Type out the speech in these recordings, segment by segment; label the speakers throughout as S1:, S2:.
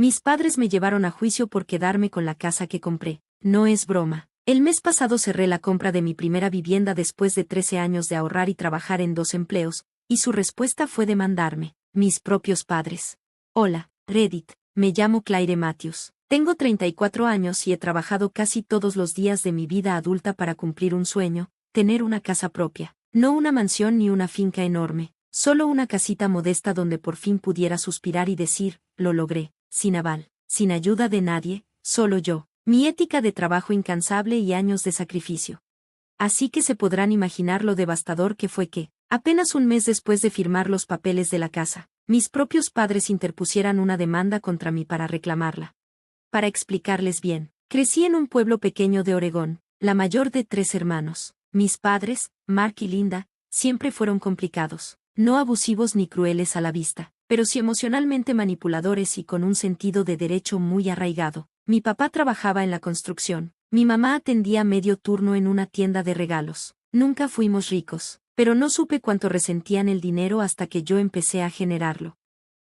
S1: Mis padres me llevaron a juicio por quedarme con la casa que compré. No es broma. El mes pasado cerré la compra de mi primera vivienda después de 13 años de ahorrar y trabajar en 2 empleos, y su respuesta fue demandarme. Mis propios padres. Hola, Reddit. Me llamo Claire Matthews. Tengo 34 años y he trabajado casi todos los días de mi vida adulta para cumplir un sueño, tener una casa propia. No una mansión ni una finca enorme, solo una casita modesta donde por fin pudiera suspirar y decir, lo logré, sin aval, sin ayuda de nadie, solo yo, mi ética de trabajo incansable y años de sacrificio. Así que se podrán imaginar lo devastador que fue que, apenas un mes después de firmar los papeles de la casa, mis propios padres interpusieran una demanda contra mí para reclamarla. Para explicarles bien, crecí en un pueblo pequeño de Oregón, la mayor de 3 hermanos. Mis padres, Mark y Linda, siempre fueron complicados, no abusivos ni crueles a la vista, pero sí emocionalmente manipuladores y con un sentido de derecho muy arraigado. Mi papá trabajaba en la construcción, mi mamá atendía medio turno en una tienda de regalos. Nunca fuimos ricos, pero no supe cuánto resentían el dinero hasta que yo empecé a generarlo.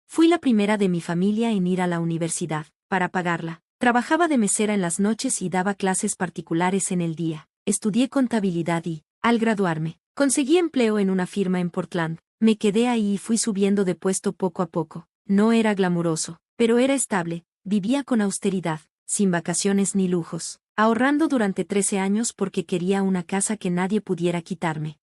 S1: Fui la primera de mi familia en ir a la universidad, para pagarla. Trabajaba de mesera en las noches y daba clases particulares en el día. Estudié contabilidad y, al graduarme, conseguí empleo en una firma en Portland. Me quedé ahí y fui subiendo de puesto poco a poco. No era glamuroso, pero era estable, vivía con austeridad, sin vacaciones ni lujos, ahorrando durante 13 años porque quería una casa que nadie pudiera quitarme.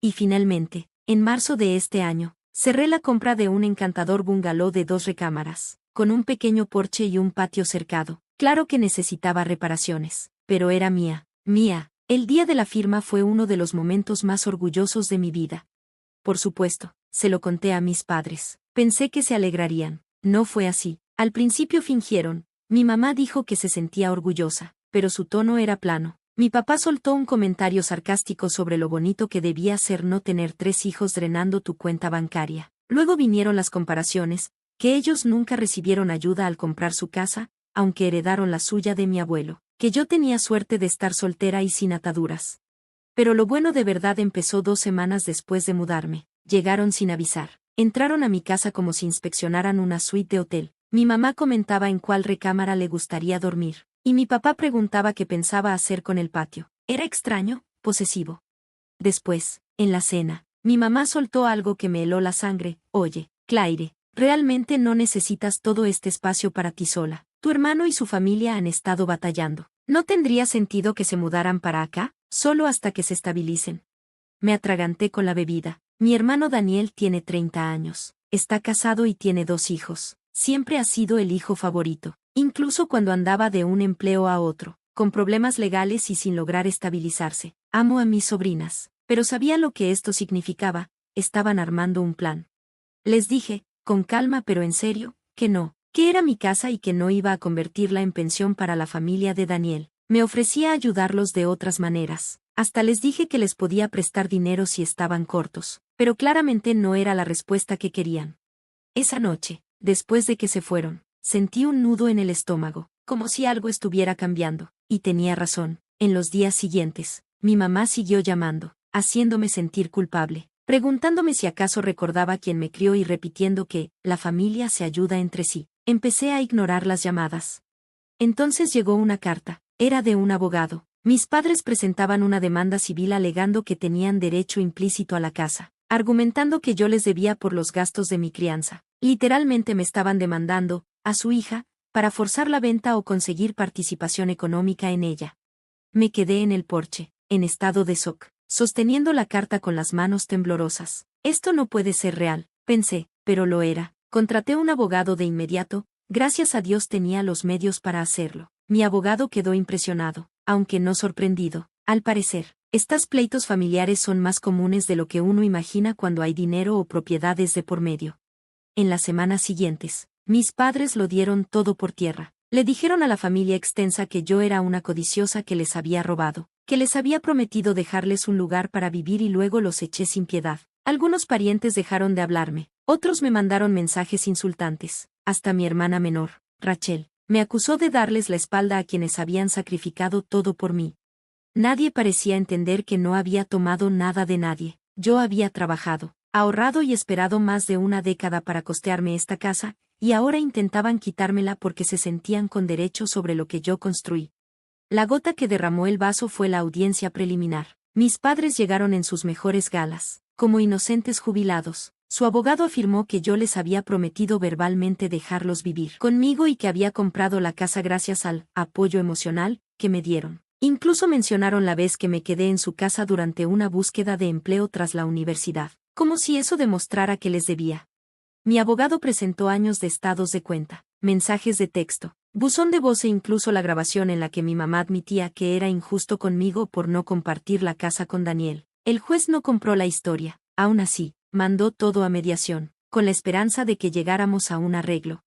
S1: Y finalmente, en marzo de este año, cerré la compra de un encantador bungalow de 2 recámaras, con un pequeño porche y un patio cercado. Claro que necesitaba reparaciones, pero era mía, mía. El día de la firma fue uno de los momentos más orgullosos de mi vida. Por supuesto, se lo conté a mis padres. Pensé que se alegrarían. No fue así. Al principio fingieron. Mi mamá dijo que se sentía orgullosa, pero su tono era plano. Mi papá soltó un comentario sarcástico sobre lo bonito que debía ser no tener 3 hijos drenando tu cuenta bancaria. Luego vinieron las comparaciones, que ellos nunca recibieron ayuda al comprar su casa, aunque heredaron la suya de mi abuelo, que yo tenía suerte de estar soltera y sin ataduras. Pero lo bueno de verdad empezó 2 semanas después de mudarme. Llegaron sin avisar. Entraron a mi casa como si inspeccionaran una suite de hotel. Mi mamá comentaba en cuál recámara le gustaría dormir, y mi papá preguntaba qué pensaba hacer con el patio. Era extraño, posesivo. Después, en la cena, mi mamá soltó algo que me heló la sangre. Oye, Claire, realmente no necesitas todo este espacio para ti sola. Tu hermano y su familia han estado batallando. ¿No tendría sentido que se mudaran para acá, solo hasta que se estabilicen? Me atraganté con la bebida. Mi hermano Daniel tiene 30 años. Está casado y tiene 2 hijos. Siempre ha sido el hijo favorito, incluso cuando andaba de un empleo a otro, con problemas legales y sin lograr estabilizarse. Amo a mis sobrinas, pero sabía lo que esto significaba. Estaban armando un plan. Les dije, con calma pero en serio, que no, que era mi casa y que no iba a convertirla en pensión para la familia de Daniel. Me ofrecía ayudarlos de otras maneras. Hasta les dije que les podía prestar dinero si estaban cortos, pero claramente no era la respuesta que querían. Esa noche, después de que se fueron, sentí un nudo en el estómago, como si algo estuviera cambiando, y tenía razón. En los días siguientes, mi mamá siguió llamando, haciéndome sentir culpable, preguntándome si acaso recordaba quién me crió y repitiendo que, la familia se ayuda entre sí. Empecé a ignorar las llamadas. Entonces llegó una carta, era de un abogado. Mis padres presentaban una demanda civil alegando que tenían derecho implícito a la casa, argumentando que yo les debía por los gastos de mi crianza. Literalmente me estaban demandando, a su hija, para forzar la venta o conseguir participación económica en ella. Me quedé en el porche, en estado de shock, sosteniendo la carta con las manos temblorosas. Esto no puede ser real, pensé, pero lo era. Contraté un abogado de inmediato, gracias a Dios tenía los medios para hacerlo. Mi abogado quedó impresionado, aunque no sorprendido. Al parecer, estos pleitos familiares son más comunes de lo que uno imagina cuando hay dinero o propiedades de por medio. En las semanas siguientes, mis padres lo dieron todo por tierra. Le dijeron a la familia extensa que yo era una codiciosa que les había robado, que les había prometido dejarles un lugar para vivir y luego los eché sin piedad. Algunos parientes dejaron de hablarme, otros me mandaron mensajes insultantes. Hasta mi hermana menor, Rachel, me acusó de darles la espalda a quienes habían sacrificado todo por mí. Nadie parecía entender que no había tomado nada de nadie. Yo había trabajado, ahorrado y esperado más de una década para costearme esta casa, y ahora intentaban quitármela porque se sentían con derecho sobre lo que yo construí. La gota que derramó el vaso fue la audiencia preliminar. Mis padres llegaron en sus mejores galas, como inocentes jubilados. Su abogado afirmó que yo les había prometido verbalmente dejarlos vivir conmigo y que había comprado la casa gracias al apoyo emocional que me dieron. Incluso mencionaron la vez que me quedé en su casa durante una búsqueda de empleo tras la universidad, como si eso demostrara que les debía. Mi abogado presentó años de estados de cuenta, mensajes de texto, buzón de voz e incluso la grabación en la que mi mamá admitía que era injusto conmigo por no compartir la casa con Daniel. El juez no compró la historia, aún así, mandó todo a mediación, con la esperanza de que llegáramos a un arreglo.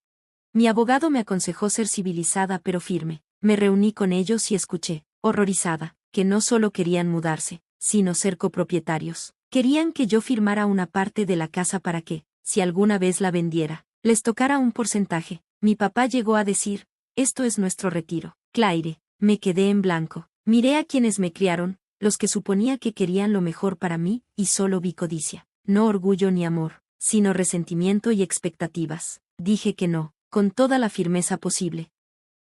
S1: Mi abogado me aconsejó ser civilizada pero firme. Me reuní con ellos y escuché, horrorizada, que no solo querían mudarse, sino ser copropietarios. Querían que yo firmara una parte de la casa para que, si alguna vez la vendiera, les tocara un porcentaje. Mi papá llegó a decir, esto es nuestro retiro. Claire, me quedé en blanco. Miré a quienes me criaron, los que suponía que querían lo mejor para mí, y solo vi codicia. No orgullo ni amor, sino resentimiento y expectativas. Dije que no, con toda la firmeza posible.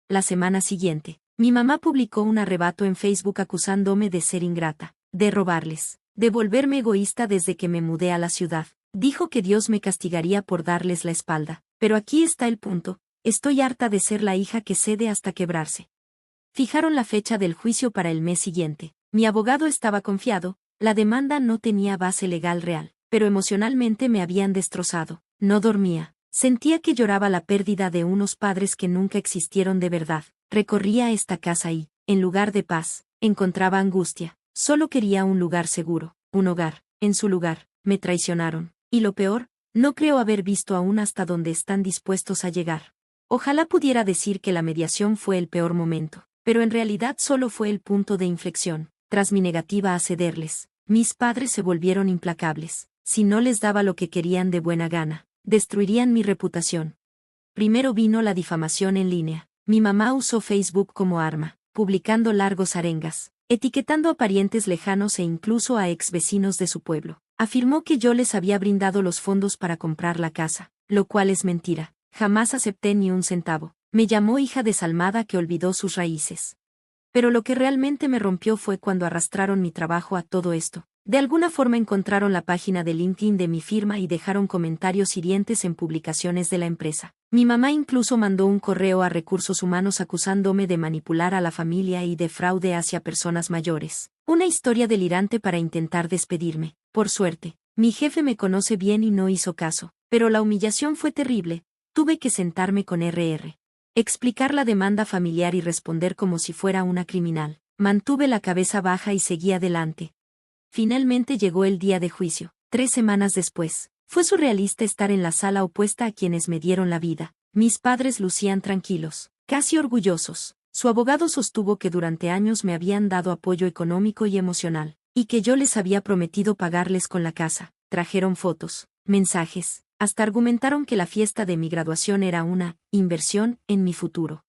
S1: La semana siguiente, mi mamá publicó un arrebato en Facebook acusándome de ser ingrata, de robarles, de volverme egoísta desde que me mudé a la ciudad. Dijo que Dios me castigaría por darles la espalda, pero aquí está el punto, estoy harta de ser la hija que cede hasta quebrarse. Fijaron la fecha del juicio para el mes siguiente. Mi abogado estaba confiado, la demanda no tenía base legal real, pero emocionalmente me habían destrozado. No dormía, sentía que lloraba la pérdida de unos padres que nunca existieron de verdad. Recorría esta casa y, en lugar de paz, encontraba angustia. Solo quería un lugar seguro, un hogar. En su lugar, me traicionaron. Y lo peor, no creo haber visto aún hasta dónde están dispuestos a llegar. Ojalá pudiera decir que la mediación fue el peor momento, pero en realidad solo fue el punto de inflexión. Tras mi negativa a cederles, mis padres se volvieron implacables. Si no les daba lo que querían de buena gana, destruirían mi reputación. Primero vino la difamación en línea. Mi mamá usó Facebook como arma, publicando largos arengas, etiquetando a parientes lejanos e incluso a ex vecinos de su pueblo. Afirmó que yo les había brindado los fondos para comprar la casa, lo cual es mentira. Jamás acepté ni un centavo. Me llamó hija desalmada que olvidó sus raíces. Pero lo que realmente me rompió fue cuando arrastraron mi trabajo a todo esto. De alguna forma encontraron la página de LinkedIn de mi firma y dejaron comentarios hirientes en publicaciones de la empresa. Mi mamá incluso mandó un correo a Recursos Humanos acusándome de manipular a la familia y de fraude hacia personas mayores. Una historia delirante para intentar despedirme. Por suerte, mi jefe me conoce bien y no hizo caso, pero la humillación fue terrible. Tuve que sentarme con RR. Explicar la demanda familiar y responder como si fuera una criminal. Mantuve la cabeza baja y seguí adelante. Finalmente llegó el día de juicio. 3 semanas después, fue surrealista estar en la sala opuesta a quienes me dieron la vida. Mis padres lucían tranquilos, casi orgullosos. Su abogado sostuvo que durante años me habían dado apoyo económico y emocional, y que yo les había prometido pagarles con la casa. Trajeron fotos, mensajes, hasta argumentaron que la fiesta de mi graduación era una inversión en mi futuro.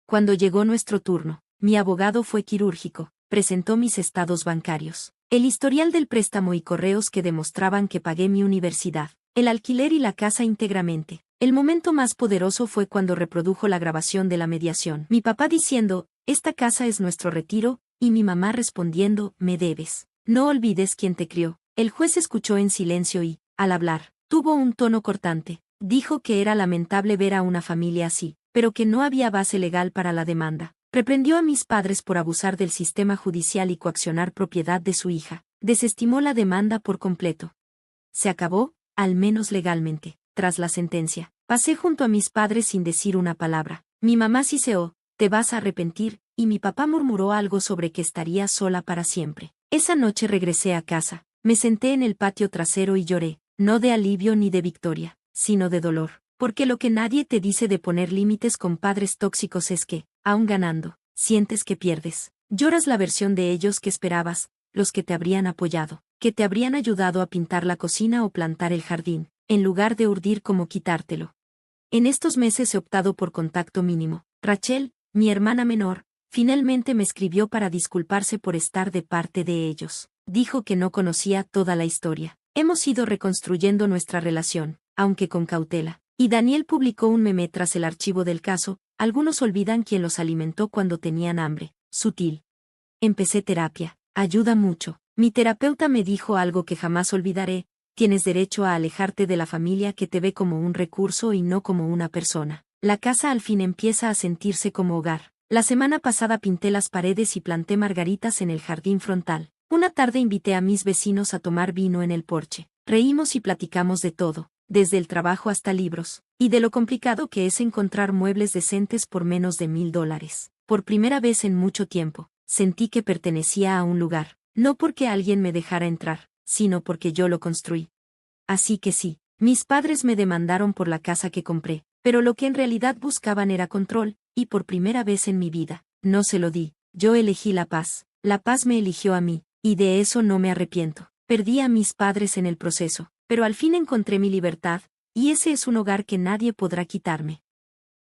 S1: Cuando llegó nuestro turno, mi abogado fue quirúrgico, presentó mis estados bancarios, el historial del préstamo y correos que demostraban que pagué mi universidad, el alquiler y la casa íntegramente. El momento más poderoso fue cuando reprodujo la grabación de la mediación. Mi papá diciendo, esta casa es nuestro retiro, y mi mamá respondiendo, me debes. No olvides quién te crió. El juez escuchó en silencio y, al hablar, tuvo un tono cortante. Dijo que era lamentable ver a una familia así, pero que no había base legal para la demanda. Reprendió a mis padres por abusar del sistema judicial y coaccionar propiedad de su hija. Desestimó la demanda por completo. Se acabó, al menos legalmente. Tras la sentencia, pasé junto a mis padres sin decir una palabra. Mi mamá siseó, te vas a arrepentir, y mi papá murmuró algo sobre que estaría sola para siempre. Esa noche regresé a casa, me senté en el patio trasero y lloré, no de alivio ni de victoria, sino de dolor, porque lo que nadie te dice de poner límites con padres tóxicos es que, aun ganando, sientes que pierdes. Lloras la versión de ellos que esperabas, los que te habrían apoyado, que te habrían ayudado a pintar la cocina o plantar el jardín, en lugar de urdir cómo quitártelo. En estos meses he optado por contacto mínimo. Rachel, mi hermana menor, finalmente me escribió para disculparse por estar de parte de ellos. Dijo que no conocía toda la historia. Hemos ido reconstruyendo nuestra relación, aunque con cautela. Y Daniel publicó un meme tras el archivo del caso, algunos olvidan quién los alimentó cuando tenían hambre, sutil. Empecé terapia, ayuda mucho. Mi terapeuta me dijo algo que jamás olvidaré: tienes derecho a alejarte de la familia que te ve como un recurso y no como una persona. La casa al fin empieza a sentirse como hogar. La semana pasada pinté las paredes y planté margaritas en el jardín frontal. Una tarde invité a mis vecinos a tomar vino en el porche. Reímos y platicamos de todo, desde el trabajo hasta libros, y de lo complicado que es encontrar muebles decentes por menos de $1000. Por primera vez en mucho tiempo, sentí que pertenecía a un lugar, no porque alguien me dejara entrar, sino porque yo lo construí. Así que sí, mis padres me demandaron por la casa que compré, pero lo que en realidad buscaban era control, y por primera vez en mi vida, no se lo di. Yo elegí la paz me eligió a mí, y de eso no me arrepiento. Perdí a mis padres en el proceso, pero al fin encontré mi libertad, y ese es un hogar que nadie podrá quitarme.